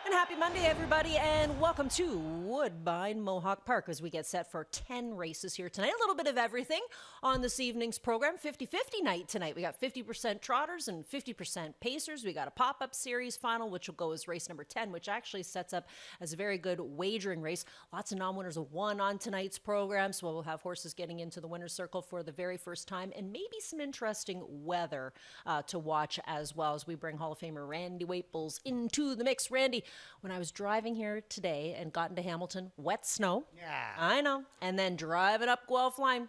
And happy Monday, everybody, and welcome to Woodbine Mohawk Park as we get set for 10 races here tonight. A little bit of everything on this evening's program. 50-50 night tonight. We got 50% trotters and 50% pacers. We got a pop-up series final, which will go as race number 10, which actually sets up as a very good wagering race. Lots of non-winners of one on tonight's program, so we'll have horses getting into the winner's circle for the very first time, and maybe some interesting weather to watch as well as we bring Hall of Famer Randy Waples into the mix. Randy, when I was driving here today and got into Hamilton, wet snow. Yeah. I know. And then driving up Guelph Line,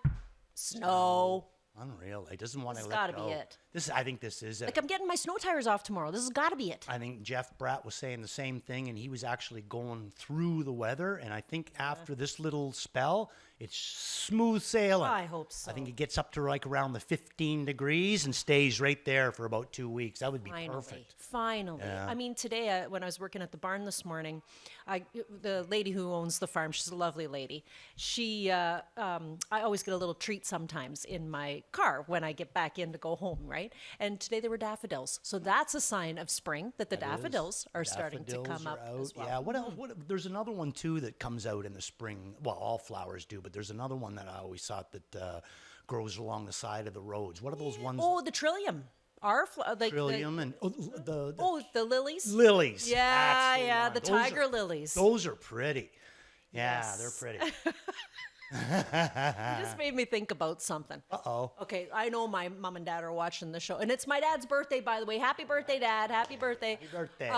snow. Unreal. He doesn't want to This let gotta go. be it. I think this is it. Like, I'm getting my snow tires off tomorrow. This has got to be it. I think Jeff Bratt was saying the same thing, and he was actually going through the weather. And I think after this little spell, it's smooth sailing. I hope so. I think it gets up to like around the 15 degrees and stays right there for about 2 weeks. That would be perfect. Finally. Yeah. I mean, today when I was working at the barn this morning, the lady who owns the farm, she's a lovely lady. I always get a little treat sometimes in my car when I get back in to go home, right? And today there were daffodils. So that's a sign of spring that the daffodils are starting to come up as well. Yeah. What else? There's another one too that comes out in the spring. Well, all flowers do, but there's another one that I always thought that grows along the side of the roads. What are those ones? Oh, the trillium. Trillium and the lilies. Lilies. Yeah, That's the tiger lilies. Those are pretty. Yeah, Yes. they're pretty. You just made me think about something. Uh-oh. Okay, I know my mom and dad are watching the show, and it's my dad's birthday, by the way. Happy birthday, Dad! Happy birthday! Happy birthday.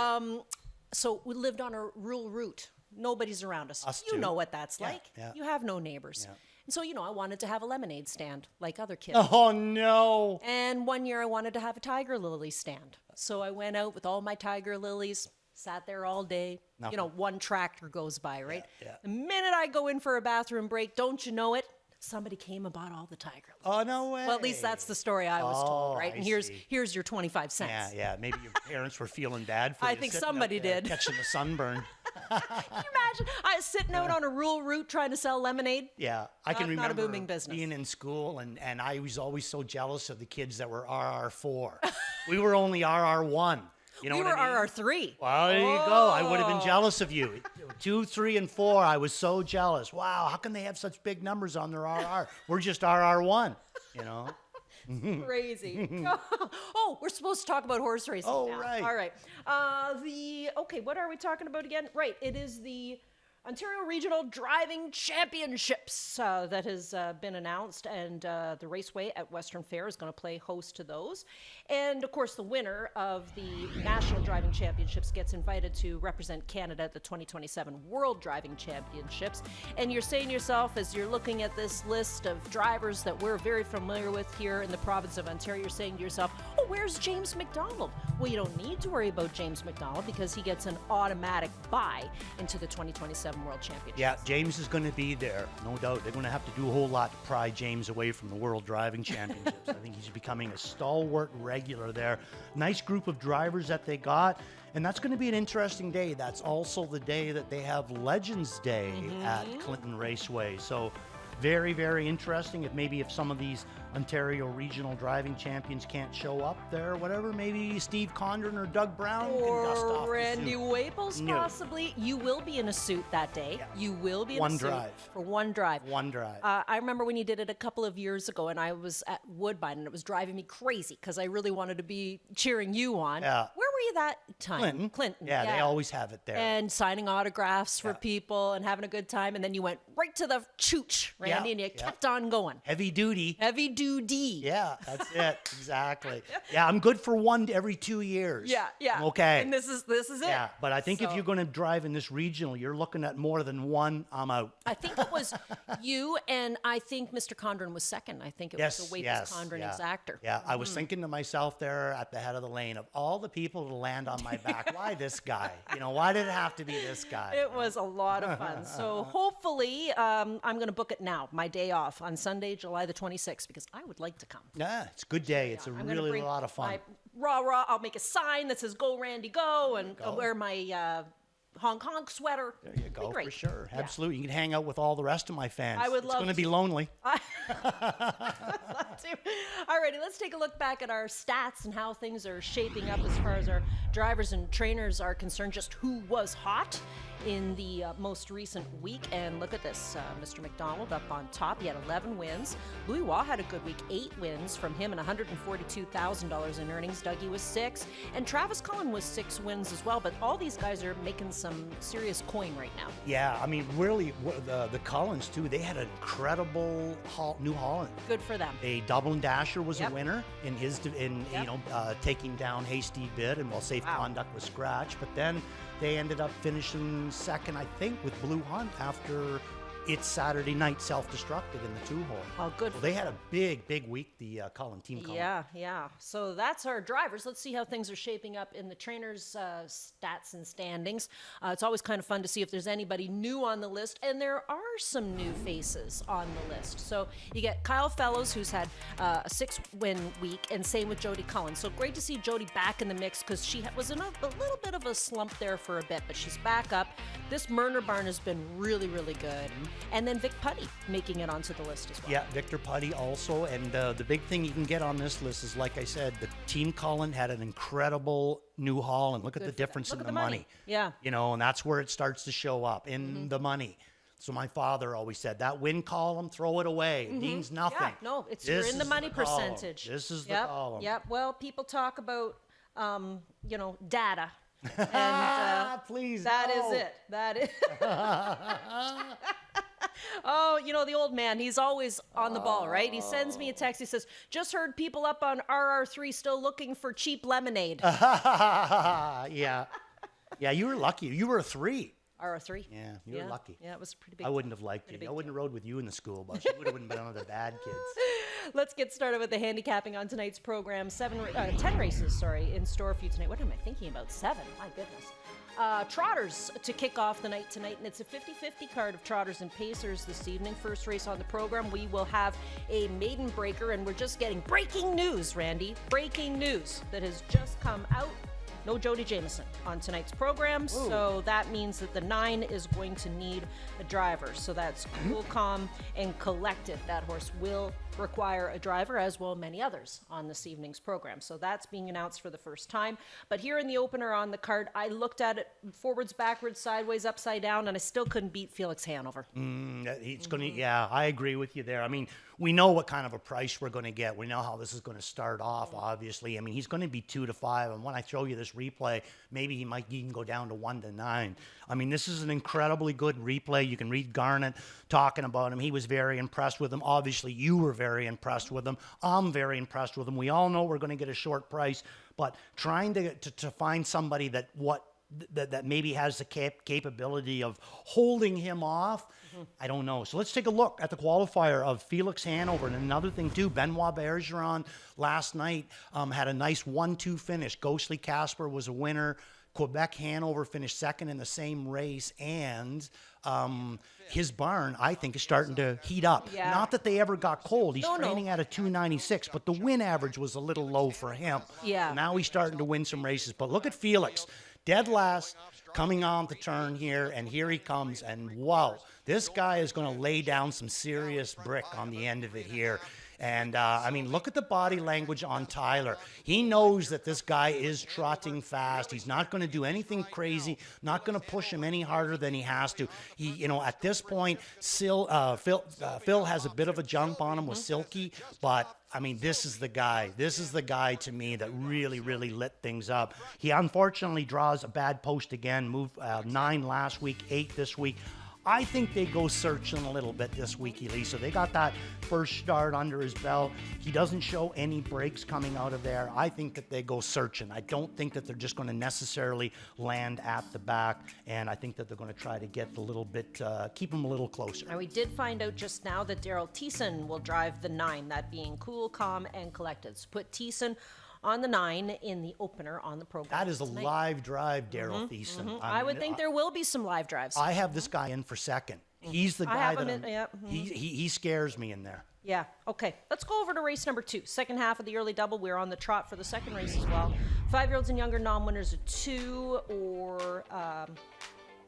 So we lived on a rural route. Nobody's around us. Us You too. know what that's Yeah, like. yeah. You have no neighbors. Yeah. And so, I wanted to have a lemonade stand like other kids. Oh, no. And one year I wanted to have a tiger lily stand. So I went out with all my tiger lilies, sat there all day. Nothing. One tractor goes by, right? yeah. The minute I go in for a bathroom break, don't you know it? Somebody came and bought all the tiger lilies. Oh, no way. Well, at least that's the story I was told, right? I And see. here's your 25 cents. Yeah. Maybe your parents were feeling bad for I you think sitting out somebody there did. catching the sunburn. Can you imagine? I was sitting out on a rural route trying to sell lemonade. Yeah, I can Not a remember booming business. being in school, and I was always so jealous of the kids that were RR4. We were only RR1. You know We what were I mean? RR3. Well, there you go. I would have been jealous of you. 2, 3, and 4, I was so jealous. Wow, how can they have such big numbers on their RR? We're just RR1, you know? Crazy. Oh, we're supposed to talk about horse racing Oh, now. right. All right. What are we talking about again? Right. It is the Ontario Regional Driving Championships that has been announced, and the Raceway at Western Fair is going to play host to those. And, of course, the winner of the National Driving Championships gets invited to represent Canada at the 2027 World Driving Championships. And you're saying to yourself, as you're looking at this list of drivers that we're very familiar with here in the province of Ontario, you're saying to yourself, oh, where's James McDonald? Well, you don't need to worry about James McDonald because he gets an automatic bye into the 2027 World Championships. Yeah, James is going to be there, no doubt. They're going to have to do a whole lot to pry James away from the World Driving Championships. I think he's becoming a stalwart regular there. Nice group of drivers that they got, and that's going to be an interesting day. That's also the day that they have Legends Day at Clinton Raceway. So very, very interesting. If some of these Ontario regional driving champions can't show up there or whatever, maybe Steve Condren or Doug Brown can dust off Or Randy the suit. Waples, No. possibly. You will be in a suit that day. Yeah. You will be in One a suit drive. for one drive. One drive. I remember when you did it a couple of years ago, and I was at Woodbine, and it was driving me crazy because I really wanted to be cheering you on. Yeah. Where were you that time? Clinton. Yeah, they always have it there. And signing autographs for Yeah. people and having a good time, and then you went right to the chooch, Randy, Yeah, and you yeah. kept on going. Heavy duty. Heavy duty. Yeah, that's it. Exactly. Yeah, I'm good for one every 2 years. Yeah. I'm okay. And this is it. Yeah, but I think if So- you're going to drive in this regional, you're looking at more than one. I'm out. I think it was you, and I think Mr. Condren was second. I think it was the Waples Condren yeah. exactor. Yeah, I was thinking to myself there at the head of the lane, of all the people to land on my back, why this guy? Why did it have to be this guy? It was a lot of fun. So hopefully, I'm going to book it now, my day off on Sunday, July the 26th, because I would like to come. Yeah, it's a good day. It's I'm a gonna really bring lot of fun. my rah. I'll make a sign that says "Go Randy Go," and I'll wear my honk honk sweater. There you go, great. for sure. Yeah. Absolutely. You can hang out with all the rest of my fans. I would It's love going to to. be lonely. Alrighty, let's take a look back at our stats and how things are shaping up as far as our drivers and trainers are concerned. Just who was hot in the most recent week. And look at this, Mr. McDonald up on top. He had 11 wins. Louis Waugh had a good week, 8 wins from him and $142,000 in earnings. Dougie was 6, and Travis Cullen was 6 wins as well. But all these guys are making some serious coin right now. Yeah, I mean, really, the Collins, too, they had an incredible New Holland. Good for them. A Dublin Dasher was Yep. a winner in his, taking down Hasty Bid, and safe Wow. conduct was scratched. But then they ended up finishing second, I think, with Blue Hunt after its Saturday night self-destructed in the 2-hole. Oh, good. Well, they had a big week, the team Cullen. Yeah. So that's our drivers. Let's see how things are shaping up in the trainers' stats and standings. It's always kind of fun to see if there's anybody new on the list, and there are some new faces on the list. So you get Kyle Fellows, who's had a 6-win week, and same with Jody Cullen. So great to see Jody back in the mix because she was in a little bit of a slump there for a bit, but she's back up. This Murner barn has been really good. And then Vic Putty making it onto the list as well. Yeah, Victor Putty also. And the big thing you can get on this list is, like I said, the Team Cullen had an incredible New Holland. Look at the difference in the money. Yeah. And that's where it starts to show up in the money. So my father always said, that win column, throw it away. It means nothing. Yeah, no, you're in the money percentage. This is the column. Yep. Well, people talk about, data. And please, that no. is it. That is. Oh, the old man, he's always on the ball, right? He sends me a text. He says, just heard people up on RR3 still looking for cheap lemonade. Yeah, you were lucky. You were a 3. RR3? Yeah, you were lucky. Yeah, it was a pretty big I wouldn't have liked you. I wouldn't have rode with you in the school bus. You would have been one of the bad kids. Let's get started with the handicapping on tonight's program. 10 races, in store for you tonight. What am I thinking about? 7? My goodness. Trotters to kick off the night tonight, and it's a 50-50 card of Trotters and Pacers this evening. First race on the program, we will have a maiden breaker, and we're just getting breaking news, Randy. Breaking news that has just come out. No Jody Jamieson on tonight's program, so that means that the 9 is going to need a driver. So that's cool, calm, and collected. That horse will require a driver, as will many others on this evening's program. So that's being announced for the first time. But here in the opener on the card, I looked at it forwards, backwards, sideways, upside down, and I still couldn't beat Felix Hanover. It's going to, yeah, I agree with you there. I mean, we know what kind of a price we're going to get. We know how this is going to start off, obviously. I mean, he's going to be 2 to 5, and when I show you this replay, maybe he might even go down to 1 to 9. I mean, this is an incredibly good replay. You can read Garnett talking about him. He was very impressed with him. Obviously, you were very impressed with him. I'm very impressed with him. We all know we're going to get a short price, but trying to find somebody that maybe has the capability of holding him off, I don't know. So let's take a look at the qualifier of Felix Hanover. And another thing, too, Benoit Bergeron last night had a nice 1-2 finish. Ghostly Casper was a winner. Quebec Hanover finished second in the same race, and his barn, I think, is starting to heat up. Yeah. Not that they ever got cold. He's training at a 296, but the win average was a little low for him. Yeah. So now he's starting to win some races. But look at Felix, dead last, coming on the turn here, and here he comes, and wow, this guy is going to lay down some serious brick on the end of it here. And, I mean, look at the body language on Tyler. He knows that this guy is trotting fast. He's not going to do anything crazy, not going to push him any harder than he has to. He, at this point, Phil has a bit of a jump on him with Silky, but I mean, this is the guy. This is the guy to me that really lit things up. He unfortunately draws a bad post again, moved 9 last week, 8 this week. I think they go searching a little bit this week, Elise. So they got that first start under his belt. He doesn't show any breaks coming out of there. I think that they go searching. I don't think that they're just going to necessarily land at the back. And I think that they're going to try to get a little bit, keep him a little closer. And we did find out just now that Daryl Thiessen will drive the 9, that being cool, calm, and collected. So put Thiessen on the 9 in the opener on the program. That is a live drive, Daryl Thiessen. I would think there will be some live drives. I have this guy in for second. He's the guy he scares me in there. Yeah. Okay. Let's go over to race number 2. Second half of the early double. We're on the trot for the second race as well. 5-year-olds and younger non-winners of 2 or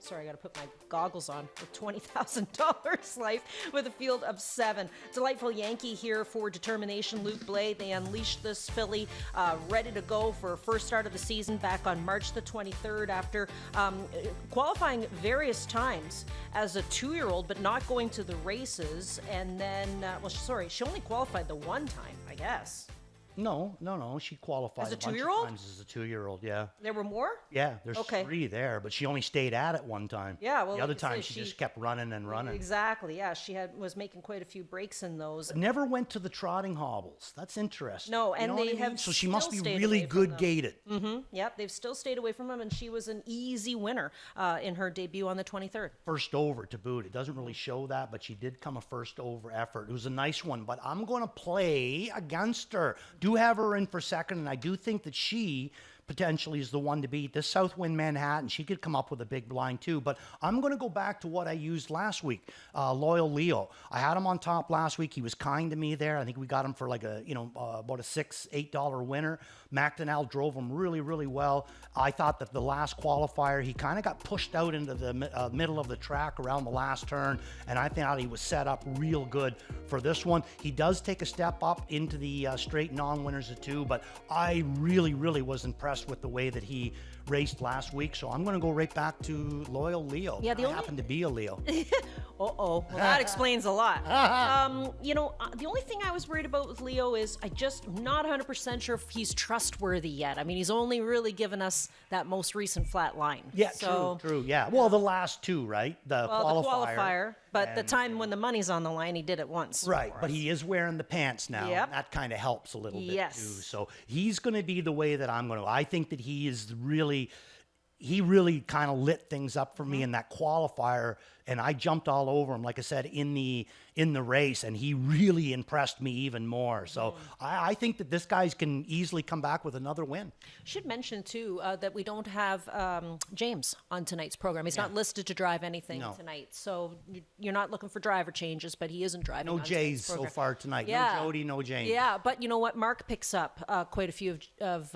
Sorry, I got to put my goggles on with $20,000 life with a field of 7. Delightful Yankee here for Determination. Luke Blade, they unleashed this filly ready to go for first start of the season back on March the 23rd after qualifying various times as a 2-year-old, but not going to the races. And then, she only qualified the one time, I guess. No. She qualified As a bunch of 2-year-old? times as a 2-year-old, yeah. There were more? Yeah, there's Okay. 3 there, but she only stayed at it one time. Yeah, well, the other like I say, time she just kept running and running. Exactly, yeah. She was making quite a few breaks in those. Never went to the trotting hobbles. That's interesting. No, and you know they what I mean? have So she must be still stayed really away from good them. gated. Yep, they've still stayed away from them, and she was an easy winner in her debut on the 23rd. First over to boot. It doesn't really show that, but she did come a first over effort. It was a nice one, but I'm going to play against her. Do have her in for second, and I do think that she potentially is the one to beat. This Southwind Manhattan, she could come up with a big blind too, but I'm going to go back to what I used last week, Loyal Leo. I had him on top last week. He was kind to me there. I think we got him for like a, about a $6-8 winner. McDonnell drove him really, really well. I thought that the last qualifier, he kind of got pushed out into the middle of the track around the last turn, and I thought he was set up real good for this one. He does take a step up into the straight non-winners of 2, but I really, really was impressed with the way that he raced last week, so I'm going to go right back to Loyal Leo. Yeah, I happen to be a Leo. Well, that explains a lot. The only thing I was worried about with Leo is I just not 100% sure if he's trustworthy yet. I mean, he's only really given us that most recent flat line. Yeah, so, true. Yeah. Well, the last 2, right? The qualifier. But the time when the money's on the line, he did it once. Right, but he is wearing the pants now. Yep. And that kind of helps a little bit Yes. too. So he's going to be the way that I'm going to. I think that he really kind of lit things up for me in that qualifier, and I jumped all over him, like I said, in the race, and he really impressed me even more. So I think that this guy can easily come back with another win. Should mention too that we don't have James on tonight's program. He's not listed to drive anything tonight, so you're not looking for driver changes. But he isn't driving. No on Jays tonight's so program. far tonight. Yeah. No Jody, no James. Yeah, but you know what? Mark picks up quite a few of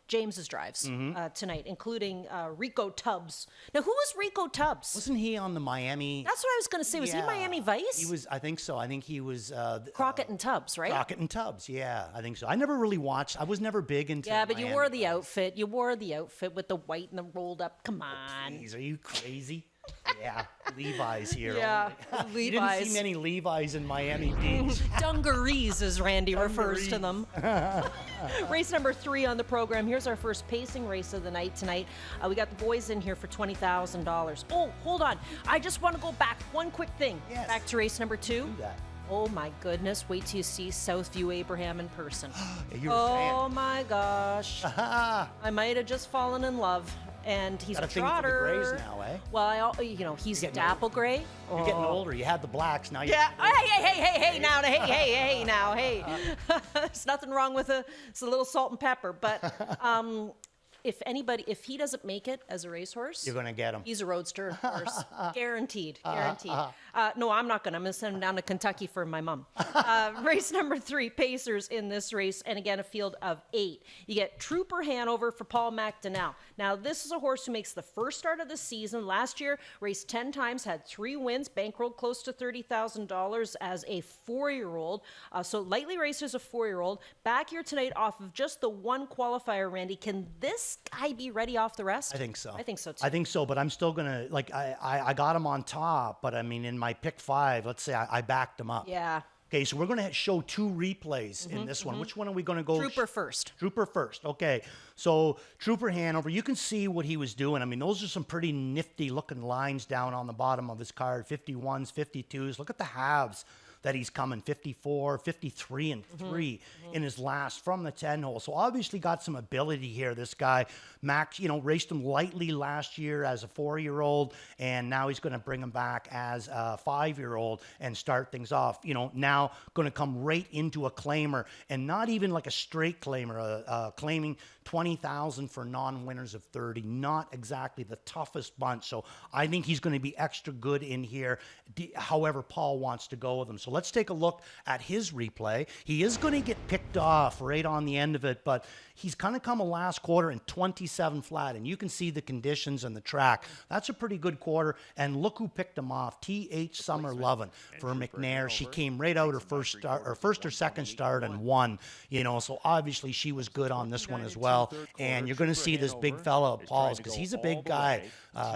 James's drives tonight, including Rico Tubbs. Now, who was Rico Tubbs? Wasn't he on the Miami? That's what I was going to say. Was he Miami Vice? He was. I think so. I think he was. Crockett and Tubbs, right? Crockett and Tubbs. Yeah, I think so. I never really watched. I was never big into. Yeah, but you Miami wore the Vice. outfit. You wore the outfit with the white and the rolled up. Come on. Jeez, are you crazy? Yeah, Levi's here. Yeah, only. You didn't Levi's. see many Levi's in Miami Beach. Dungarees, as Randy refers to them. Race number 3 on the program. Here's our first pacing race of the night tonight. We got the boys in here for $20,000. Oh, hold on. I just want to go back. One quick thing. Yes. Back to race number 2. Do that. Oh my goodness. Wait till you see Southview Abraham in person. You're Oh a my gosh. fan. I might have just fallen in love. And he's Got a a thing for the trotter. grays now, eh? Well, he's getting dapple gray. You're getting older. You had the blacks. Now you're Yeah. getting Hey now. Hey now. Hey. There's nothing wrong with it's a little salt and pepper, but if he doesn't make it as a racehorse, You're gonna get him. he's a roadster horse. Guaranteed. No, I'm not going to. I'm going to send him down to Kentucky for my mom. Race number 3, Pacers in this race. And again, a field of 8. You get Trooper Hanover for Paul McDonnell. Now, this is a horse who makes the first start of the season. Last year, raced 10 times, had 3 wins, bankrolled close to $30,000 as a 4-year-old. So lightly raced as a 4-year-old. Back here tonight off of just the one qualifier, Randy. Can this guy be ready off the rest? I think so. I think so, too. I think so, but I'm still gonna I got him on top, but I mean in my pick 5, let's say I backed him up. Yeah. Okay, so we're gonna show 2 replays in this one. Which one are we gonna go? Trooper first. Trooper first. Okay, so Trooper Hanover, you can see what he was doing. I mean, those are some pretty nifty looking lines down on the bottom of his card. 51s, 52s. Look at the halves that he's coming, 54, 53, and 3 in his last from the 10 hole. So obviously got some ability here, this guy. Max, raced him lightly last year as a 4-year-old, and now he's going to bring him back as a 5-year-old and start things off. Now going to come right into a claimer, and not even like a straight claimer, claiming 20,000 for non-winners of 30. Not exactly the toughest bunch. So I think he's going to be extra good in here. However Paul wants to go with him. So So let's take a look at his replay. He is going to get picked off right on the end of it, but he's kind of come a last quarter in 27 flat, and you can see the conditions and the track. That's a pretty good quarter, and look who picked him off. T.H. Summer Lovin for McNair. She came right out her first or second start and won, you know, so obviously she was good on this one as well. And you're going to see this big fella of Paul's, because he's a big guy,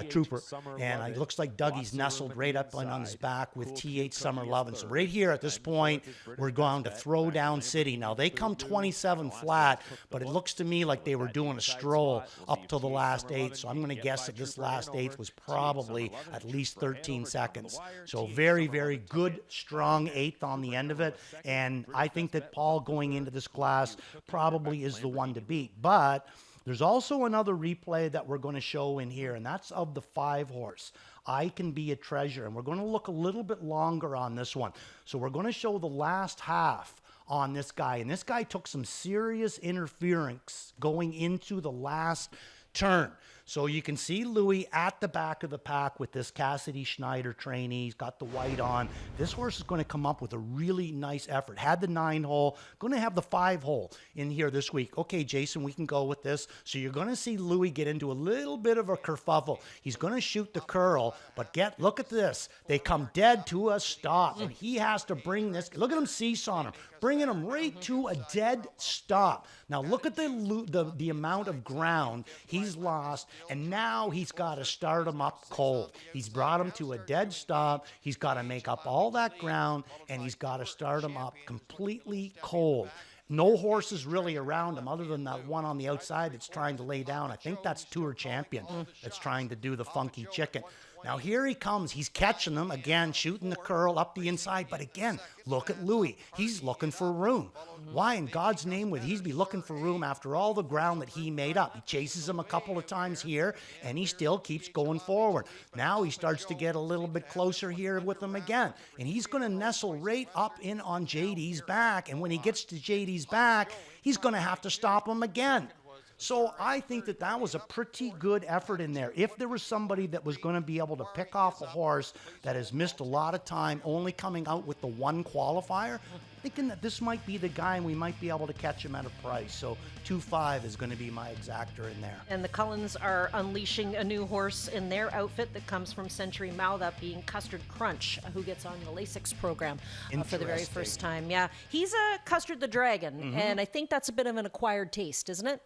trooper, and it looks like Dougie's nestled right up on his back with T.H. Summer Lovin. So right here at this point, we're going to throw down City. Now they come 27 flat, but it looks to me like they were doing a stroll up to the last 8. So I'm going to guess that this last 8 was probably at least 13 seconds. So very, very good, strong 8th on the end of it. And I think that Paul going into this class probably is the one to beat. But there's also another replay that we're going to show in here, and that's of the 5 horse. I Can Be a Treasure. And we're going to look a little bit longer on this one. So we're going to show the last half on this guy. And this guy took some serious interference going into the last turn. So you can see Louis at the back of the pack with this Cassidy Schneider trainee. He's got the white on. This horse is going to come up with a really nice effort. Had the 9-hole, going to have the 5-hole in here this week. Okay, Jason, we can go with this. So you're going to see Louis get into a little bit of a kerfuffle. He's going to shoot the curl, but look at this. They come dead to a stop, and he has to bring this. Look at him seesawing him, bringing him right to a dead stop. Now look at the amount of ground he's lost, and now he's got to start him up cold. He's brought him to a dead stop. He's got to make up all that ground, and he's got to start him up completely cold. No horses really around him other than that one on the outside that's trying to lay down. I think that's Tour Champion that's trying to do the funky chicken. Now here he comes. He's catching them again, shooting the curl up the inside. But again, look at Louis. He's looking for room. Why in God's name would he be looking for room after all the ground that he made up? He chases him a couple of times here, and he still keeps going forward. Now he starts to get a little bit closer here with him again. And he's going to nestle right up in on JD's back. And when he gets to JD's back, he's going to have to stop him again. So I think that was a pretty good effort in there. If there was somebody that was going to be able to pick off a horse that has missed a lot of time, only coming out with the one qualifier, thinking that this might be the guy and we might be able to catch him at a price. So 2-5 is going to be my exactor in there. And the Cullens are unleashing a new horse in their outfit that comes from Century Mile, that being Custard Crunch, who gets on the Lasix program for the very first time. Yeah, he's a Custard the Dragon, and I think that's a bit of an acquired taste, isn't it?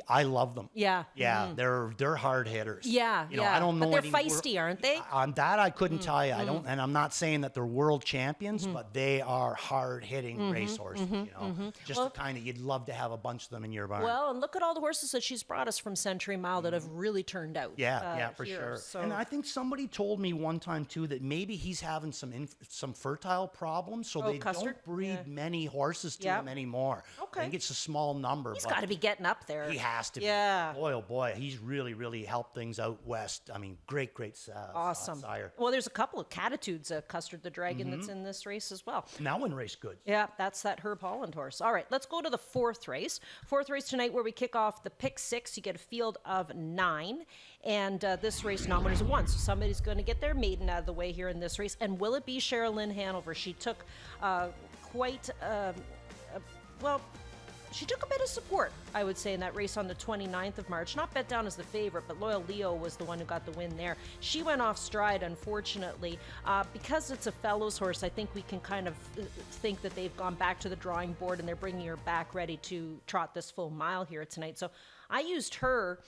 I love them. Yeah. Yeah, they're hard hitters. Yeah, you know, I don't know. But they're feisty, aren't they? On that, I couldn't tell you. I don't, and I'm not saying that they're world champions, but they are hard-hitting racehorses. You know, just the kind of you'd love to have a bunch of them in your barn. Well, and look at all the horses that she's brought us from Century Mile that have really turned out. Yeah, for here. sure. So. And I think somebody told me one time too that maybe he's having some fertile problems, so they Custard? don't breed many horses to him anymore. Okay. I think it's a small number. He's got to be getting up there. He has to. Yeah. Boy, oh boy, he's really helped things out west. I mean, great awesome. sire. Well, there's a couple of Catitudes, Custard the Dragon, that's in this race as well. Now one race good. Yeah, that's that Herb Holland horse. All right, let's go to the 4th race. 4th race tonight, where we kick off the pick 6. You get a field of 9, and this race nominated is 1. So somebody's going to get their maiden out of the way here in this race. And will it be Sherilyn Hanover? She took quite well. She took a bit of support, I would say, in that race on the 29th of March. Not bet down as the favorite, but Loyal Leo was the one who got the win there. She went off stride, unfortunately. Because it's a fellows horse, I think we can kind of think that they've gone back to the drawing board and they're bringing her back ready to trot this full mile here tonight. So I used her.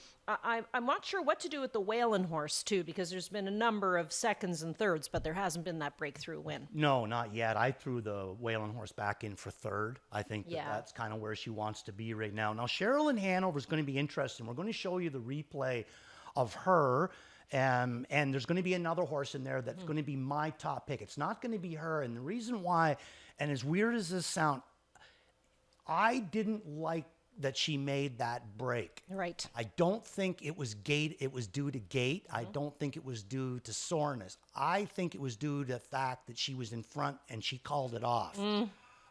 I'm not sure what to do with the Whalen horse, too, because there's been a number of seconds and thirds, but there hasn't been that breakthrough win. No, not yet. I threw the Whalen horse back in for 3rd. I think that's kind of where she wants to be right now. Now, Sherilyn Hanover is going to be interesting. We're going to show you the replay of her. And there's going to be another horse in there that's going to be my top pick. It's not going to be her. And the reason why, and as weird as this sounds, I didn't like that she made that break. Right. I don't think it was due to gait. I don't think it was due to soreness. I think it was due to the fact that she was in front and she called it off.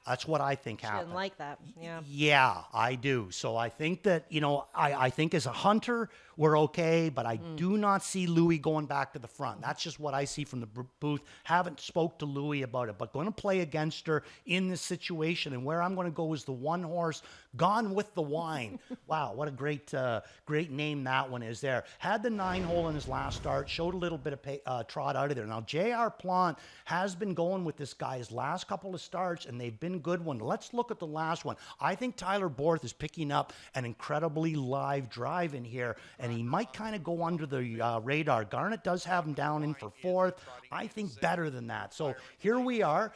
That's what I think happened. Didn't like that. Yeah. Yeah, I do. So I think that, I think as a hunter, we're okay, but I do not see Louis going back to the front. That's just what I see from the booth. Haven't spoke to Louis about it, but going to play against her in this situation. And where I'm going to go is the one horse, Gone with the Wine. Wow, what a great name that one is there. Had the 9-hole in his last start, showed a little bit of trot out of there. Now, J.R. Plant has been going with this guy his last couple of starts, and they've been good ones. Let's look at the last one. I think Tyler Borth is picking up an incredibly live drive in here, and he might kind of go under the radar. Garnet does have him down in for 4th. I think better than that. So here we are,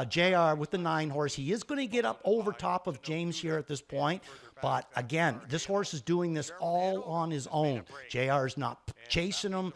JR with the 9-horse. He is going to get up over top of James here at this point. But again, this horse is doing this all on his own. JR is not chasing him,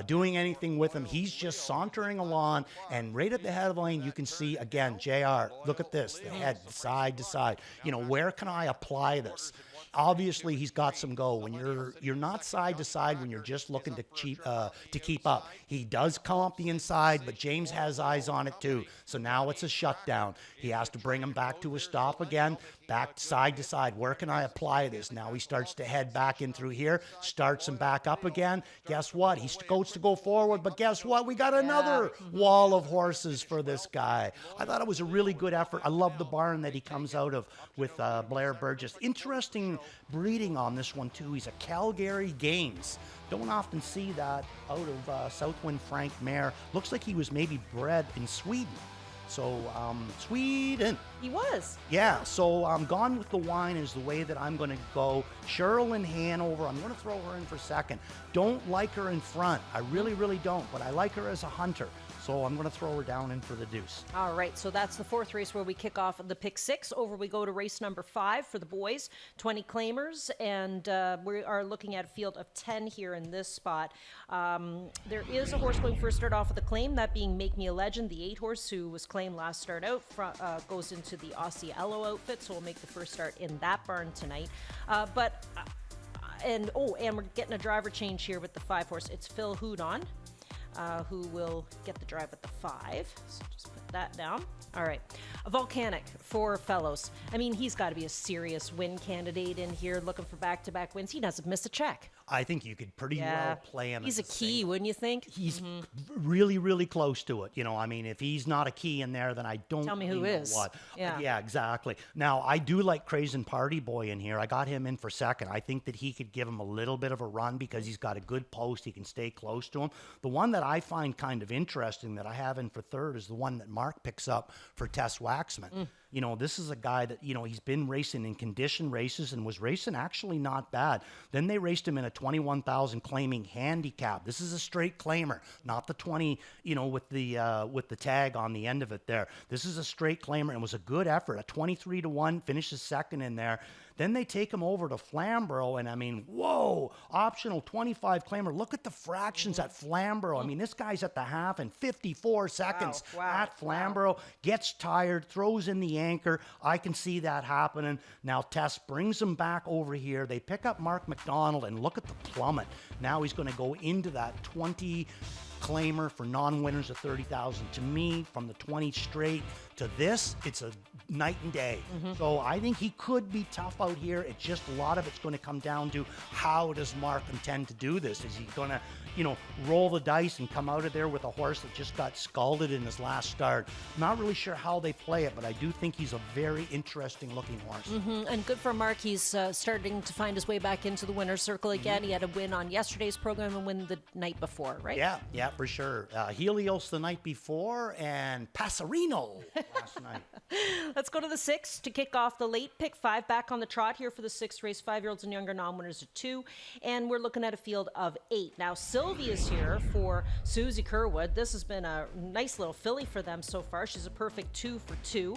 doing anything with him. He's just sauntering along. And right at the head of the lane, you can see, again, JR, look at this, the head, side to side. Where can I apply this? Obviously, he's got some go. When you're not side to side, when you're just looking to keep up. He does come up the inside, but James has eyes on it too. So now it's a shutdown. He has to bring him back to a stop again, back side to side. Where can I apply this? Now he starts to head back in through here, starts him back up again. Guess what? He goes to go forward, but guess what? We got another wall of horses for this guy. I thought it was a really good effort. I love the barn that he comes out of with Blair Burgess. Interesting breeding on this one too. He's a Calgary Games. Don't often see that out of Southwind Frank Mare. Looks like he was maybe bred in Sweden. So, Sweden. He was. Yeah, so Gone with the Wine is the way that I'm going to go. Cheryl in Hanover, I'm going to throw her in for second. Don't like her in front. I really, really don't, but I like her as a hunter. So I'm going to throw her down in for the deuce. All right, so that's the 4th race where we kick off the pick 6. Over we go to race number 5 for the boys, 20 claimers, and we are looking at a field of 10 here in this spot. There is a horse going first start off with a claim, that being Make Me a Legend, the 8-horse who was claimed last start out, goes into the Osceola outfit, so we'll make the first start in that barn tonight. And we're getting a driver change here with the 5-horse. It's Phil Houdon. Who will get the drive at the 5. So just put that down. All right. A Volcanic for Fellows. I mean, he's got to be a serious win candidate in here, looking for back-to-back wins. He doesn't miss a check. I think you could pretty well play him. He's a key, wouldn't you think? He's really, really close to it. I mean, if he's not a key in there, then I don't Tell me who is. What. Yeah, exactly. Now, I do like Crazen Party Boy in here. I got him in for second. I think that he could give him a little bit of a run because he's got a good post. He can stay close to him. The one that I find kind of interesting that I have in for third is the one that Mark picks up for Tess Waxman. This is a guy that, he's been racing in condition races and was racing actually not bad. Then they raced him in a 21,000 claiming handicap. This is a straight claimer, not the 20, with the tag on the end of it there. This is a straight claimer and was a good effort. A 23-1, finishes second in there. Then they take him over to Flamborough, and I mean, whoa, optional 25 claimer. Look at the fractions at Flamborough. I mean, this guy's at the half in 54 seconds at Flamborough. Gets tired, throws in the anchor. I can see that happening. Now Tess brings him back over here. They pick up Mark McDonald, and look at the plummet. Now he's going to go into that 20 claimer for non-winners of 30,000. To me, from the 20 straight to this, it's a night and day. So I think he could be tough out here. It's just a lot of it's going to come down to how does Mark intend to do this? Is he going to, roll the dice and come out of there with a horse that just got scalded in his last start? Not really sure how they play it, but I do think he's a very interesting looking horse. And good for Mark. He's starting to find his way back into the winner's circle again. He had a win on yesterday's program and win the night before, right? Yeah, for sure. Helios the night before and Passerino last night. Let's go to the 6 to kick off the late pick 5. Back on the trot here for the 6th race. 5-year-olds and younger, non-winners of 2. And we're looking at a field of 8. Now, Sylvia's here for Susie Kerwood. This has been a nice little filly for them so far. She's a perfect 2 for 2.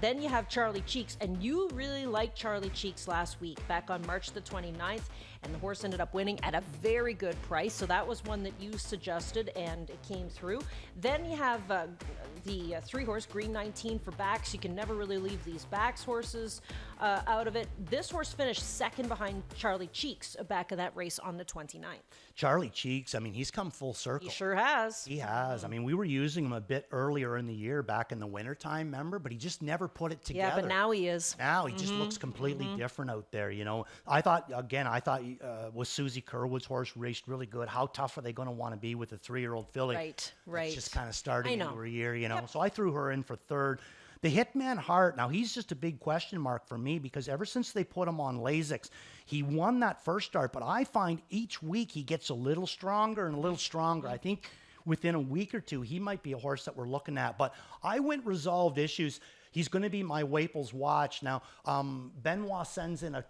Then you have Charlie Cheeks. And you really liked Charlie Cheeks last week, back on March the 29th. And the horse ended up winning at a very good price. So that was one that you suggested, and it came through. Then you have the 3-horse, Green 19 for backs. You can never really leave these backs horses out of it. This horse finished second behind Charlie Cheeks back of that race on the 29th. Charlie Cheeks, I mean, he's come full circle. He sure has. He has. I mean, we were using him a bit earlier in the year, back in the wintertime, remember? But he just never put it together. Yeah, but now he is. Now he just looks completely different out there, you know. I thought with Susie Kerwood's horse raced really good. How tough are they going to want to be with a 3-year-old filly? Right. It's just kind of starting I know. into her year, you know. So I threw her in for third. The Hitman Hart, now he's just a big question mark for me because ever since they put him on Lasix, he won that first start, but I find each week he gets a little stronger and a little stronger. I think within a week or two, he might be a horse that we're looking at. But I went Resolved Issues. He's going to be my Waples watch. Now, Benoit sends in a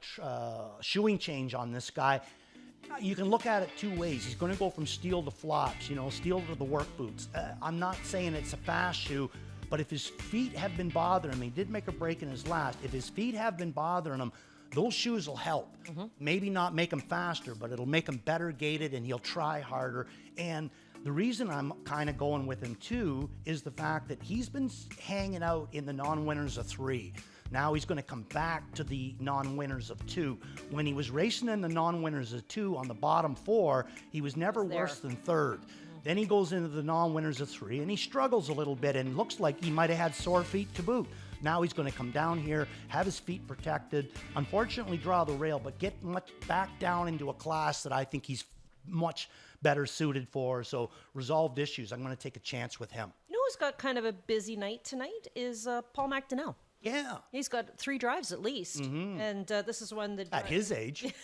shoeing change on this guy. You can look at it two ways. He's going to go from steel to flops, you know, steel to the work boots. I'm not saying it's a fast shoe, but if his feet have been bothering him, he did make a break in his last. If his feet have been bothering him, those shoes will help. Maybe not make him faster, but it'll make him better gated and he'll try harder. And the reason I'm kind of going with him too is the fact that he's been hanging out in the non-winners of 3. Now he's going to come back to the non-winners of 2. When he was racing in the non-winners of 2 on the bottom 4, he was never worse than third. Then he goes into the non-winners of 3 and he struggles a little bit and looks like he might have had sore feet to boot. Now he's going to come down here, have his feet protected, unfortunately draw the rail, but get much back down into a class that I think he's much better suited for. So Resolved Issues, I'm going to take a chance with him. You know who's got kind of a busy night tonight is Paul McDonnell. Yeah. He's got 3 drives at least. And this is one that... At his age.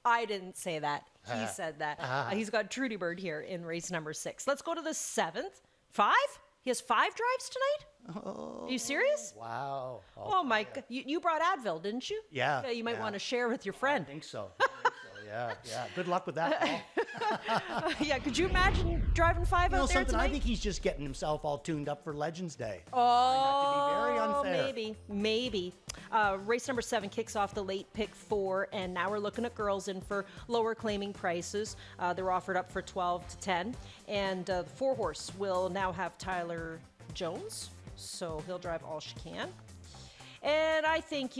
I didn't say that. He said that. He's got Trudy Bird here in race number 6. Let's go to the 7th. 5? He has 5 drives tonight? Are you serious? Wow. Oh my God. You brought Advil, didn't you? Yeah. You might want to share with your friend. I think so. Yeah. Good luck with that, Paul. Yeah, could you imagine driving 5 out there something, tonight? I think he's just getting himself all tuned up for Legends Day. Oh, That could be very unfair. maybe. Race number 7 kicks off the late pick 4, and now we're looking at girls in for lower claiming prices. They're offered up for 12 to 10, and the 4-horse will now have Tyler Jones, so he'll drive All She Can. And I think,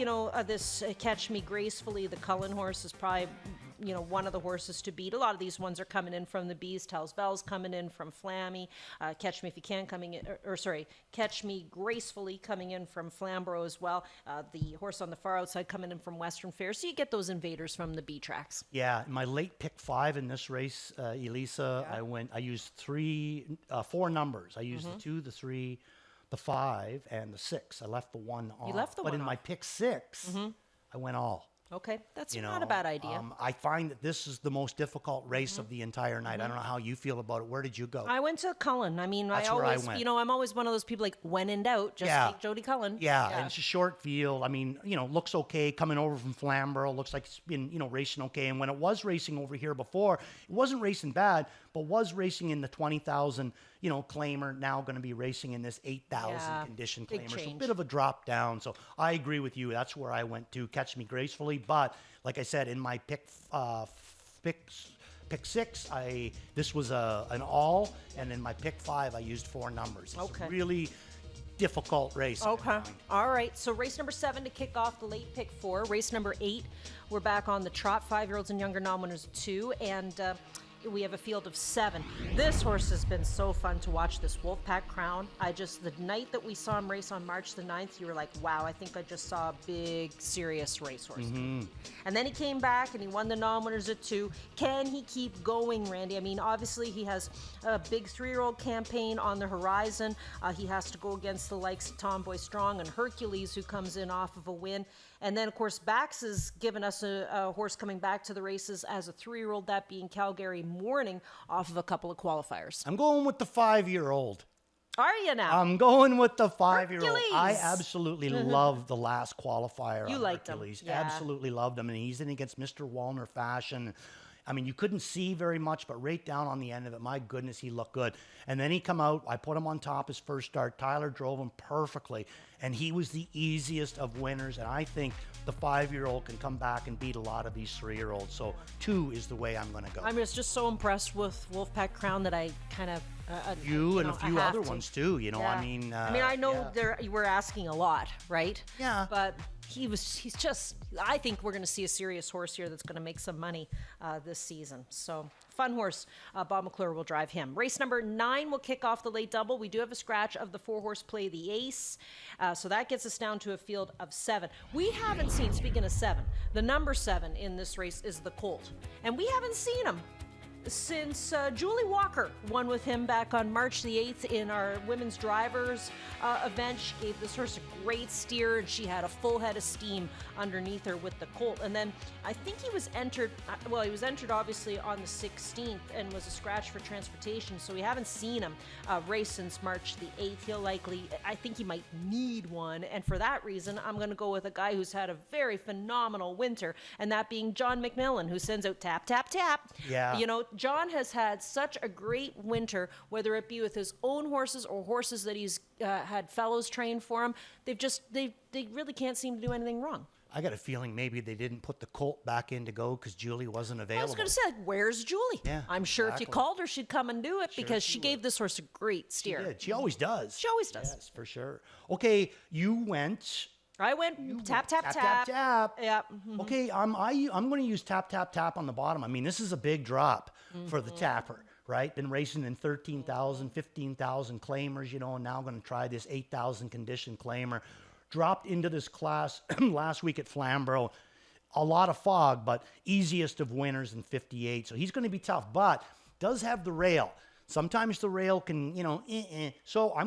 this Catch Me Gracefully, the Cullen horse, is probably, one of the horses to beat. A lot of these ones are coming in from the Bees. Tells Bells coming in from Flammy. Catch Me If You Can coming in, Catch Me Gracefully coming in from Flamborough as well. The horse on the far outside coming in from Western Fair. So you get those invaders from the B tracks. Yeah, my late pick 5 in this race, Elisa, I used 4 numbers. I used the 2, the 3, the 5, and the 6. I left the 1 off. You left the but 1 in my off. pick 6, I went all. Okay, that's not a bad idea. I find that this is the most difficult race of the entire night. I don't know how you feel about it. Where did you go? I went to Cullen. I mean, That's I where I always, went. I'm always one of those people like, when in doubt, just take Jody Cullen. Yeah, and it's a short field. I mean, looks okay coming over from Flamborough. Looks like it's been, racing okay. And when it was racing over here before, it wasn't racing bad, but was racing in the 20,000, claimer. Now going to be racing in this 8,000 condition big claimer. So a change. bit of a drop down. So I agree with you. That's where I went to. Catch Me Gracefully. But like I said, in my pick 6, this was an all, and in my pick 5, I used 4 numbers. It's a really difficult race. Okay. All right. So race number 7 to kick off the late pick 4. Race number 8, we're back on the trot. 5-year-olds and younger non-winners 2, and we have a field of 7. This horse has been so fun to watch, this Wolfpack Crown. The night that we saw him race on March the 9th, you were like, wow, I think I just saw a big, serious racehorse. And then he came back and he won the non-winners at 2. Can he keep going, Randy? I mean, obviously he has a big 3-year-old campaign on the horizon. He has to go against the likes of Tomboy Strong and Hercules, who comes in off of a win. And then, of course, Bax has given us a horse coming back to the races as a 3-year-old, that being Calgary Morning, off of a couple of qualifiers. I'm going with the 5-year-old. Are you now? I'm going with the 5-year-old. Hercules. I absolutely love the last qualifier. You on liked him. Hercules. Yeah. Absolutely loved him. And he's in against Mr. Wallner Fashion. I mean, you couldn't see very much, but right down on the end of it, my goodness, he looked good. And then he come out, I put him on top his first start. Tyler drove him perfectly, and he was the easiest of winners. And I think the 5-year-old can come back and beat a lot of these 3-year-olds. So 2 is the way I'm going to go. I'm just so impressed with Wolfpack Crown that I kind of... you and a few other to. ones too, Yeah. I mean... I know you were asking a lot, right? Yeah. But he's just, I think we're going to see a serious horse here that's going to make some money this season. So fun horse. Bob McClure will drive him. Race number 9 will kick off the late double. We do have a scratch of the 4-horse play, the Ace. So that gets us down to a field of 7. We haven't seen, speaking of 7, the number 7 in this race is the Colt. And we haven't seen him since Julie Walker won with him back on March the 8th in our women's drivers event. She gave this horse a great steer, and she had a full head of steam underneath her with the Colt. And then I think he was entered, he was entered obviously on the 16th and was a scratch for transportation, so we haven't seen him race since March the 8th. He'll likely, I think he might need one, and for that reason, I'm going to go with a guy who's had a very phenomenal winter, and that being John McMillan, who sends out tap, tap, tap. Yeah. You know, John has had such a great winter, whether it be with his own horses or horses that he's had fellows train for him. They really can't seem to do anything wrong. I got a feeling maybe they didn't put the Colt back in to go because Julie wasn't I available. was going to say, like, where's Julie? Yeah, I'm sure if you exactly. called her, she'd come and do it because she she gave would. this horse a great steer. She did. She always does. She always does. Yes, for sure. Okay, you went. I went tap, tap, tap. Tap, tap. Yeah. Okay, I'm going to use tap, tap, tap on the bottom. I mean, this is a big drop for the tapper, right? Been racing in 13,000, 15,000 claimers, and now going to try this 8,000 condition claimer. Dropped into this class last week at Flamborough. A lot of fog, but easiest of winners in 58. So he's going to be tough, but does have the rail. Sometimes the rail can, So I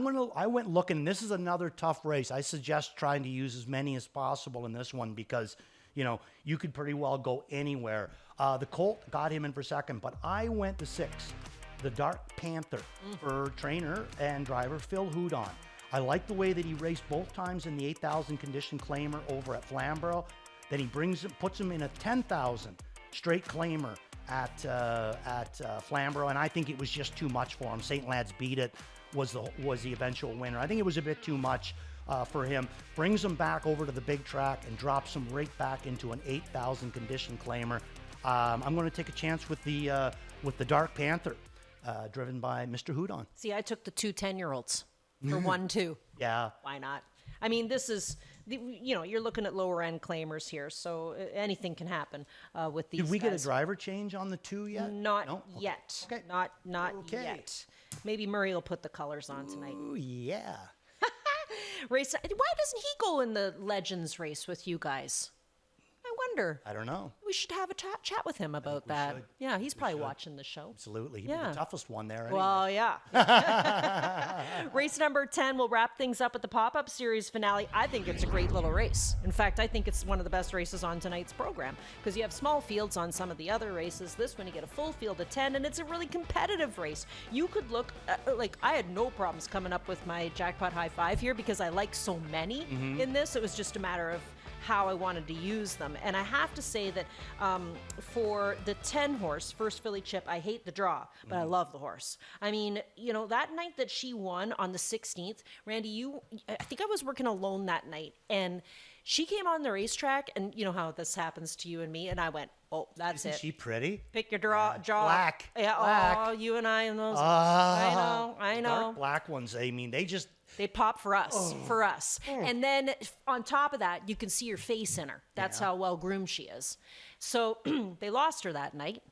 went looking. This is another tough race. I suggest trying to use as many as possible in this one because, you could pretty well go anywhere. The Colt got him in for second, but I went to 6, the Dark Panther, for trainer and driver Phil Houdon. I like the way that he raced both times in the 8,000 condition claimer over at Flamborough. Then he puts him in a 10,000 straight claimer at Flamborough, and I think it was just too much for him. St. Lad's Beat It was the eventual winner. I think it was a bit too much for him. Brings him back over to the big track and drops him right back into an 8,000 condition claimer. I'm going to take a chance with the Dark Panther, driven by Mr. Houdon. See, I took the 2 10-year-olds for 1-2. Yeah. Why not? I mean, this is, you're looking at lower end claimers here, so anything can happen with these Did we get a guys. driver change on the 2 yet? Not No? Okay. yet. Okay. Not Okay. yet. Maybe Murray will put the colors on tonight. Ooh, yeah. Why doesn't he go in the Legends race with you guys? I wonder. I don't know. We should have a chat with him about we that. should. Yeah, he's probably watching the show. Absolutely. He'd be Yeah. the toughest one there. Anyway. Well, yeah. Race number 10 will wrap things up at the pop-up series finale. I think it's a great little race. In fact, I think it's one of the best races on tonight's program because you have small fields on some of the other races. This one, you get a full field of 10, and it's a really competitive race. You could look, I had no problems coming up with my jackpot high five here because I like so many in this. It was just a matter of how I wanted to use them. And I have to say that for the 10 horse, First Philly Chip, I hate the draw, but I love the horse. I mean, that night that she won on the 16th, Randy, I think I was working alone that night, and she came on the racetrack, and you know how this happens to you and me, and I went, oh, that's Isn't it. she pretty? Pick your jaw. Black. Yeah, Black. oh, you and I and those. Ah, I know. Dark black ones. I mean, They pop for us, And then on top of that, you can see her face in her. That's how well groomed she is. So they lost her that night,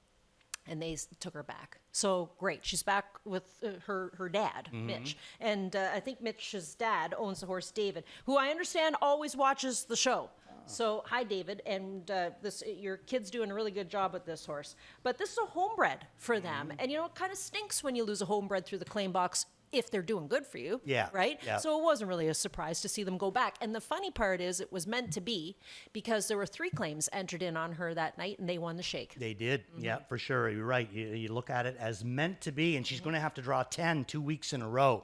and they took her back. So great, she's back with her dad, Mitch, and I think Mitch's dad owns the horse David, who I understand always watches the show. So hi, David, and your kid's doing a really good job with this horse. But this is a homebred for them, and it kind of stinks when you lose a homebred through the claim box if they're doing good for you. Yeah. Right? Yeah. So it wasn't really a surprise to see them go back. And the funny part is it was meant to be because there were 3 claims entered in on her that night, and they won the shake. They did. Yeah, for sure. You're right. You look at it as meant to be, and she's going to have to draw 10 2 weeks in a row.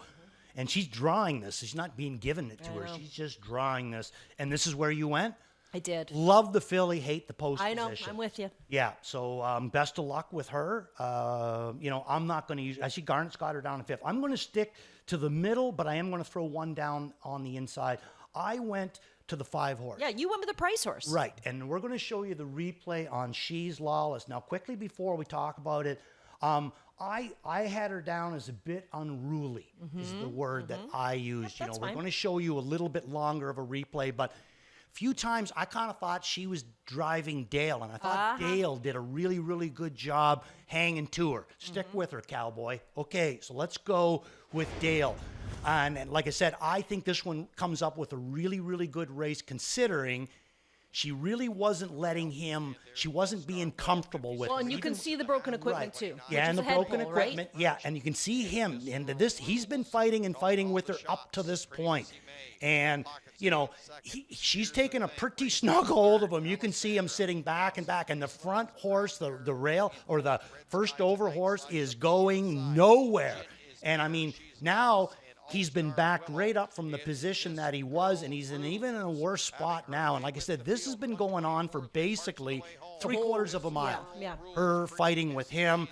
And she's drawing this. She's not being given it to her. know. She's just drawing this. And this is where you went? I did. Love the filly, hate the post I know. position. I'm with you. Yeah, so best of luck with her. I'm not going to use. I see Garnett's got her down in 5th. I'm going to stick to the middle, but I am going to throw one down on the inside. I went to the 5 horse. Yeah, you went with the price horse. Right, and we're going to show you the replay on She's Lawless. Now, quickly before we talk about it, I had her down as a bit unruly, is the word that I used. That's We're fine. going to show you a little bit longer of a replay, but few times I kind of thought she was driving Dale, and I thought Dale did a really, really good job hanging to her. Stick with her, cowboy. Okay, so let's go with Dale. And like I said, I think this one comes up with a really, really good race, considering she really wasn't letting him, she wasn't being comfortable with Well, him. and you can see the broken equipment too. Yeah, which and is the a head broken pull, right? equipment. Yeah, and you can see him. And this, he's been fighting and fighting with her up to this point. And, you know, she's taken a pretty snug hold of him. You can see him sitting back and back. And the front horse, the rail, or the first over horse is going nowhere. And, I mean, now he's been backed right up from the position that he was, and he's even in a worse spot now. And like I said, this has been going on for basically 3/4 of a mile. Yeah. Her fighting with him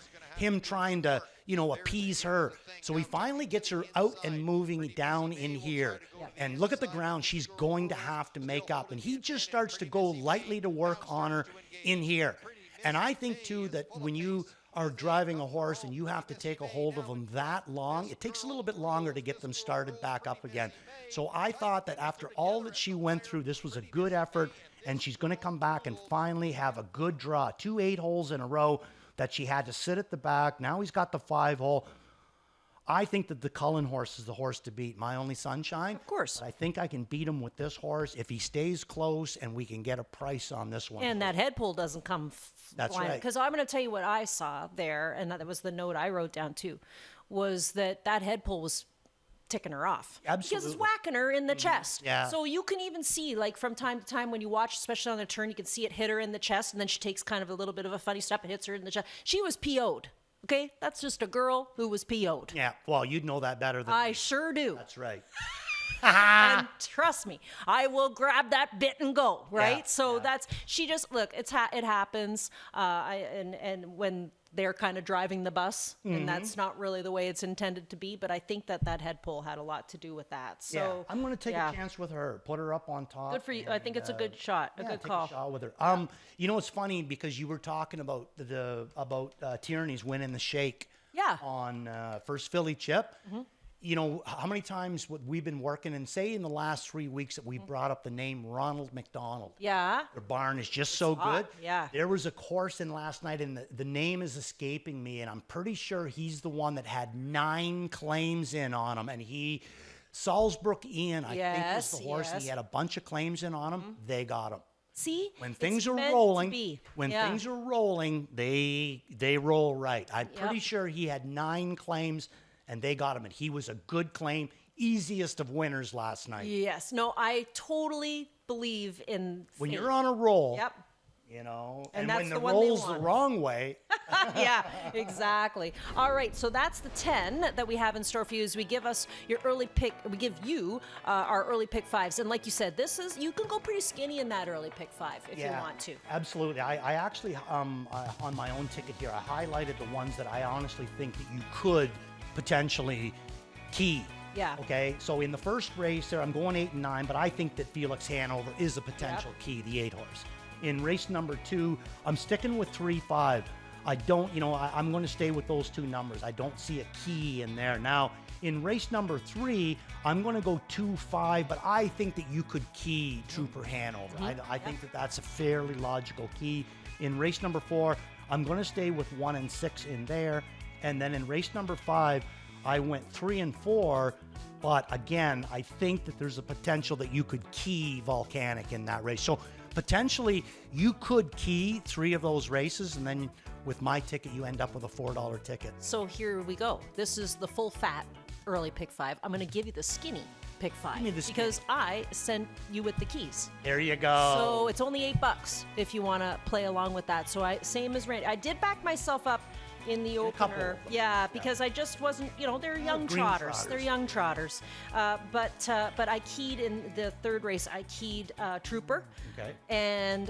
trying to, you know, appease her. So he finally gets her out and moving down in here. And look at the ground. She's going to have to make up. And he just starts to go lightly to work on her in here. And I think, too, that when you are driving a horse and you have to take a hold of them that long, it takes a little bit longer to get them started back up again. So I thought that after all that she went through, this was a good effort, and she's going to come back and finally have a good draw. 2 8-holes in a row that she had to sit at the back. Now he's got the 5-hole. I think that the Cullen horse is the horse to beat. My Only Sunshine. Of course. But I think I can beat him with this horse if he stays close and we can get a price on this one. And that head pull doesn't come That's flying. right. Because I'm going to tell you what I saw there, and that was the note I wrote down too, was that head pull was ticking her off. Absolutely. Because it's whacking her in the chest. Yeah. So you can even see, like, from time to time when you watch, especially on the turn, you can see it hit her in the chest, and then she takes kind of a little bit of a funny step and hits her in the chest. She was PO'd. Okay? That's just a girl who was PO'd. Yeah, well, you'd know that better than I me. sure do. That's right. And trust me, I will grab that bit and go, right? Yeah, So yeah. that's, she just, look, it happens. And when they're kind of driving the bus, and that's not really the way it's intended to be, but I think that head pull had a lot to do with that. So Yeah, I'm going to take yeah. a chance with her. Put her up on top. Good for you. I think it's a good shot, a good take call. a shot with her. You know, it's funny because you were talking about Tierney's winning the shake. Yeah. On first Philly chip. You know, how many times we've been working, and say in the last 3 weeks that we brought up the name Ronald McDonald. Yeah. Their barn is just so good. hot, yeah. There was a course in last night, and the name is escaping me, and I'm pretty sure he's the one that had 9 claims in on him, and Salzbrook Ian, I think was the horse. Yes. He had a bunch of claims in on him. They got him. See? When It's things are meant to rolling, be. Yeah. they roll right. I'm Yep. pretty sure he had 9 claims, and they got him, and he was a good claim, easiest of winners last night. Yes. No, I totally believe in When fate. you're on a roll, Yep. you know, And and that's when the the one they roll's the want. wrong way, Yeah, exactly. All right, so that's the 10 that we have in store for you. As we give us your early pick, we give you our early pick 5s, and like you said, you can go pretty skinny in that early pick 5 if you want to. Absolutely. I actually, on my own ticket here, I highlighted the ones that I honestly think that you could potentially key. Yeah. Okay. So in the first race there, I'm going 8 and 9, but I think that Felix Hanover is a potential key, the 8 horse. In race number 2, I'm sticking with 3, 5. I don't, I'm going to stay with those 2 numbers. I don't see a key in there. Now, in race number 3, I'm going to go 2, 5, but I think that you could key Trooper Hanover. I think that that's a fairly logical key. In race number 4, I'm going to stay with 1 and 6 in there. And then in race number 5, I went 3 and 4, but again, I think that there's a potential that you could key Volcanic in that race. So potentially you could key 3 of those races, and then with my ticket, you end up with a $4 ticket. So here we go. This is the full fat early pick 5. I'm going to give you the skinny pick 5 Give me the skinny. because I sent you with the keys. There you go. So it's only $8 if you want to play along with that. So same as Randy. I did back myself up in the couple opener. of them. Yeah, because I just wasn't, they're young green trotters. trotters. They're young trotters. But I keyed in the 3rd race, I keyed Trooper. Okay. And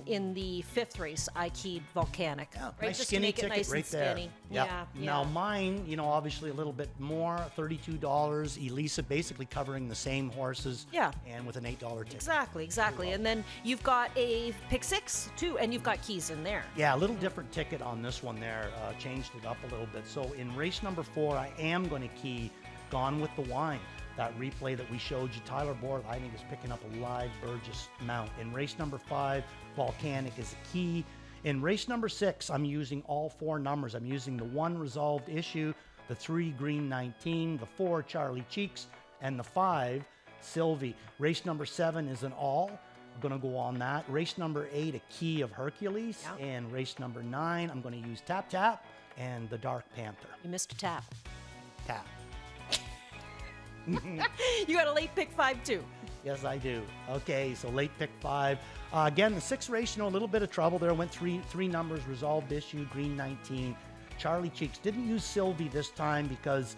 in the 5th race, I keyed Volcanic. Yeah, right? nice Just skinny to make it ticket nice right and skinny. there. Yep. Yeah. Now mine, obviously a little bit more, $32. Elisa basically covering the same horses. Yeah. And with an $8 ticket. Exactly. And then you've got a pick 6 too, and you've got keys in there. Yeah, a little different ticket on this one there. Changed it up a little bit. So in race number 4, I am going to key Gone with the Wine. that replay that we showed you. Tyler Bohr, I think, is picking up a live Burgess mount. In race number 5, Volcanic is a key. In race number 6, I'm using all 4 numbers. I'm using the 1 Resolved Issue, the 3 Green 19, the 4 Charlie Cheeks, and the 5 Sylvie. Race number 7 is an all. I'm going to go on that. Race number 8, a key of Hercules. Yeah. And race number 9, I'm going to use Tap Tap and the Dark Panther. You missed a tap. Tap. You got a late pick 5 too. Yes, I do. Okay, so late pick 5. Again, the 6th race, a little bit of trouble there. Went three numbers, Resolved Issue, Green 19. Charlie Cheeks. Didn't use Sylvie this time because,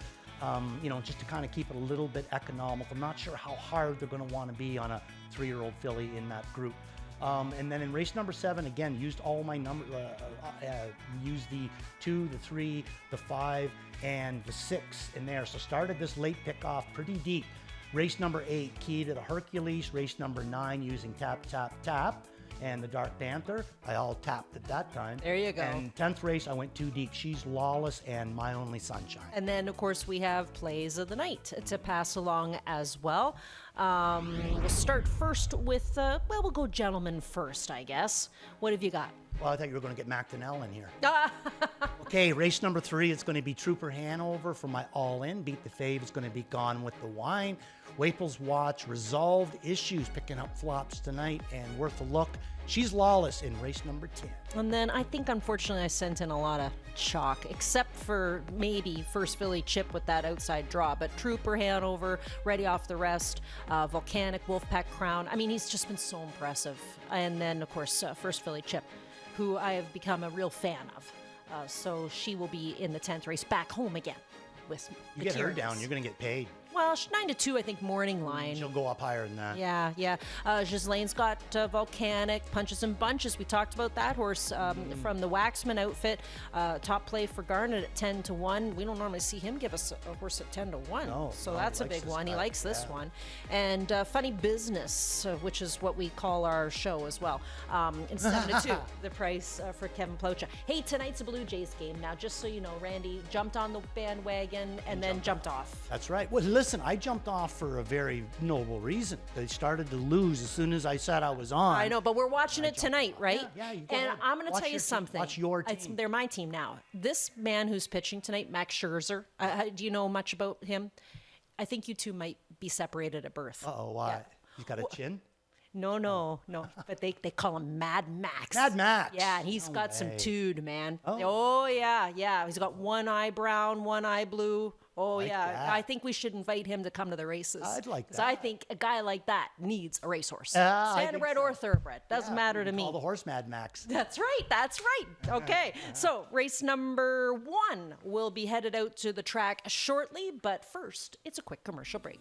just to kind of keep it a little bit economical. I'm not sure how hard they're going to want to be on a 3-year-old filly in that group. And then in race number 7, again, used all my numbers, used the 2, the 3, the 5, and the 6 in there. So started this late pick off pretty deep. Race number 8, key to the Hercules. Race number 9, using Tap, Tap, Tap. And the Dark Panther, I all tapped at that time. There you go. And 10th race, I went too deep. She's Lawless and My Only Sunshine. And then, of course, we have plays of the night to pass along as well. We'll start first with, we'll go gentlemen first, I guess. What have you got? Well, I thought you were going to get McDonnell in here. Okay, race number 3, it's going to be Trooper Hanover for my all-in. Beat the Fave is going to be Gone with the Wine. Waples Watch, Resolved Issues, picking up flops tonight, and Worth a Look. She's Lawless in race number 10. And then I think, unfortunately, I sent in a lot of chalk, except for maybe First Philly Chip with that outside draw. But Trooper Hanover, Ready Off the Rest, Volcanic, Wolfpack Crown. I mean, he's just been so impressive. And then, of course, First Philly Chip, who I have become a real fan of. So she will be in the 10th race back home again with You get her down, you're going to get paid. Well, 9-2, I think, morning line. She'll go up higher than that. Yeah. Ghislaine's got Volcanic, Punches and Bunches. We talked about that horse from the Waxman outfit. Top play for Garnet at 10-1. We don't normally see him give us a horse at 10-1. No, so that's a big one. He likes this one. And Funny Business, which is what we call our show as well. In 7-2, the price for Kevin Plocha. Hey, tonight's a Blue Jays game. Now, just so you know, Randy jumped on the bandwagon and then jumped off. That's right. Well, listen, I jumped off for a very noble reason. They started to lose as soon as I said I was on. I know, but we're watching it tonight, right? Yeah, you go And ahead. I'm going to Watch tell you your team. something. Watch your team. They're my team now. This man who's pitching tonight, Max Scherzer, do you know much about him? I think you two might be separated at birth. Uh-oh, why? Yeah. He's got a chin? No. But they call him Mad Max. Mad Max. Yeah, and he's No got some way. tude, man. Oh. Yeah. He's got one eye brown, one eye blue. Oh, Like yeah. that. I think we should invite him to come to the races. I'd like 'Cause I that. think a guy like that needs a racehorse. I Standardbred think or so. thoroughbred. Doesn't Yeah, matter we to can me. Call the horse Mad Max. That's right. Okay, so race number 1 will be headed out to the track shortly, but first, it's a quick commercial break.